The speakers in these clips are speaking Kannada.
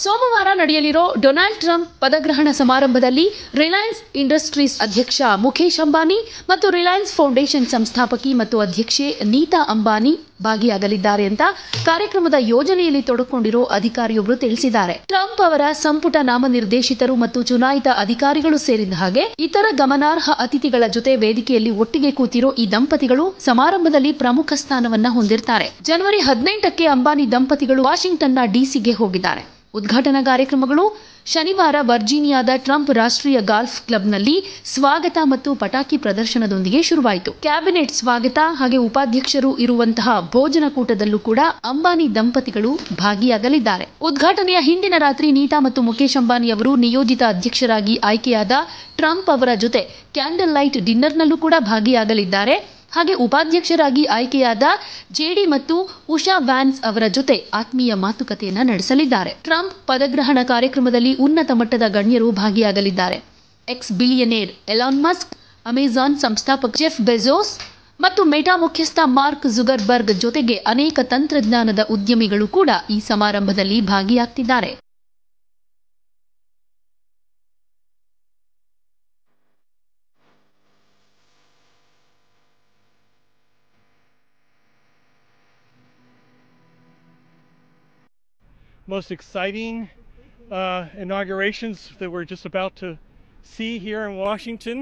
ಸೋಮವಾರ ನಡೆಯಲಿರೋ ಡೊನಾಲ್ಡ್ ಟ್ರಂಪ್ ಪದಗ್ರಹಣ ಸಮಾರಂಭದಲ್ಲಿ ರಿಲಯನ್ಸ್ ಇಂಡಸ್ಟ್ರೀಸ್ ಅಧ್ಯಕ್ಷ ಮುಖೇಶ್ ಅಂಬಾನಿ ಮತ್ತು ರಿಲಯನ್ಸ್ ಫೌಂಡೇಶನ್ ಸಂಸ್ಥಾಪಕಿ ಮತ್ತು ಅಧ್ಯಕ್ಷೆ ನೀತಾ ಅಂಬಾನಿ ಭಾಗಿಯಾಗಲಿದ್ದಾರೆ ಅಂತ ಕಾರ್ಯಕ್ರಮದ ಯೋಜನೆಯಲ್ಲಿ ತೊಡಕೊಂಡಿರೋ ಅಧಿಕಾರಿಯೊಬ್ಬರು ತಿಳಿಸಿದ್ದಾರೆ. ಟ್ರಂಪ್ ಅವರ ಸಂಪುಟ ನಾಮನಿರ್ದೇಶಿತರು ಮತ್ತು ಚುನಾಯಿತ ಅಧಿಕಾರಿಗಳು ಸೇರಿದ ಹಾಗೆ ಇತರ ಗಮನಾರ್ಹ ಅತಿಥಿಗಳ ಜೊತೆ ವೇದಿಕೆಯಲ್ಲಿ ಒಟ್ಟಿಗೆ ಕೂತಿರೋ ಈ ದಂಪತಿಗಳು ಸಮಾರಂಭದಲ್ಲಿ ಪ್ರಮುಖ ಸ್ಥಾನವನ್ನ ಹೊಂದಿರ್ತಾರೆ. ಜನವರಿ 18ಕ್ಕೆ ಅಂಬಾನಿ ದಂಪತಿಗಳು ವಾಷಿಂಗ್ಟನ್ನ ಡಿಸಿಗೆ ಹೋಗಿದ್ದಾರೆ. ಉದ್ಘಾಟನಾ ಕಾರ್ಯಕ್ರಮಗಳು ಶನಿವಾರ ವರ್ಜೀನಿಯಾದ ಟ್ರಂಪ್ ರಾಷ್ಟ್ರೀಯ ಗಾಲ್ಫ್ ಕ್ಲಬ್ನಲ್ಲಿ ಸ್ವಾಗತ ಮತ್ತು ಪಟಾಕಿ ಪ್ರದರ್ಶನದೊಂದಿಗೆ ಶುರುವಾಯಿತು. ಕ್ಯಾಬಿನೆಟ್ ಸ್ವಾಗತ ಹಾಗೆ ಉಪಾಧ್ಯಕ್ಷರು ಇರುವಂತಹ ಭೋಜನಕೂಟದಲ್ಲೂ ಕೂಡ ಅಂಬಾನಿ ದಂಪತಿಗಳು ಭಾಗಿಯಾಗಲಿದ್ದಾರೆ. ಉದ್ಘಾಟನೆಯ ಹಿಂದಿನ ರಾತ್ರಿ ನೀತಾ ಮತ್ತು ಮುಖೇಶ್ ಅಂಬಾನಿ ಅವರು ನಿಯೋಜಿತ ಅಧ್ಯಕ್ಷರಾಗಿ ಆಯ್ಕೆಯಾದ ಟ್ರಂಪ್ ಅವರ ಜೊತೆ ಕ್ಯಾಂಡಲ್ ಲೈಟ್ ಡಿನ್ನರ್ನಲ್ಲೂ ಕೂಡ ಭಾಗಿಯಾಗಲಿದ್ದಾರೆ. ಹಾಗೆ ಉಪಾಧ್ಯಕ್ಷರಾಗಿ ಆಯ್ಕೆಯಾದ ಜೆಡಿ ಮತ್ತು ಉಷಾ ವ್ಯಾನ್ಸ್ ಅವರ ಜೊತೆ ಆತ್ಮೀಯ ಮಾತುಕತೆಯನ್ನ ನಡೆಸಲಿದ್ದಾರೆ. ಟ್ರಂಪ್ ಪದಗ್ರಹಣ ಕಾರ್ಯಕ್ರಮದಲ್ಲಿ ಉನ್ನತ ಮಟ್ಟದ ಗಣ್ಯರು ಭಾಗಿಯಾಗಲಿದ್ದಾರೆ. X billionaire Elon Musk, Amazon ಸಂಸ್ಥಾಪಕ ಜೆಫ್ ಬೆಜೋಸ್ ಮತ್ತು ಮೆಟಾ ಮುಖ್ಯಸ್ಥ ಮಾರ್ಕ್ ಜುಗರ್ಬರ್ಗ್ ಜೊತೆಗೆ ಅನೇಕ ತಂತ್ರಜ್ಞಾನದ ಉದ್ಯಮಿಗಳು ಕೂಡ ಈ ಸಮಾರಂಭದಲ್ಲಿ ಭಾಗಿಯಾಗ್ತಿದ್ದಾರೆ. Most exciting inaugurations that we're just about to see here in Washington.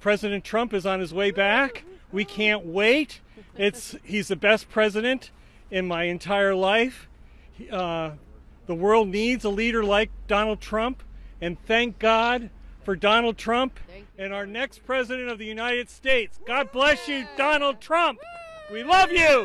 President Trump is on his way back. We can't wait. He's the best president in my entire life. The world needs a leader like Donald Trump, and thank God for Donald Trump and our next president of the United States. God bless you, Donald Trump. We love you.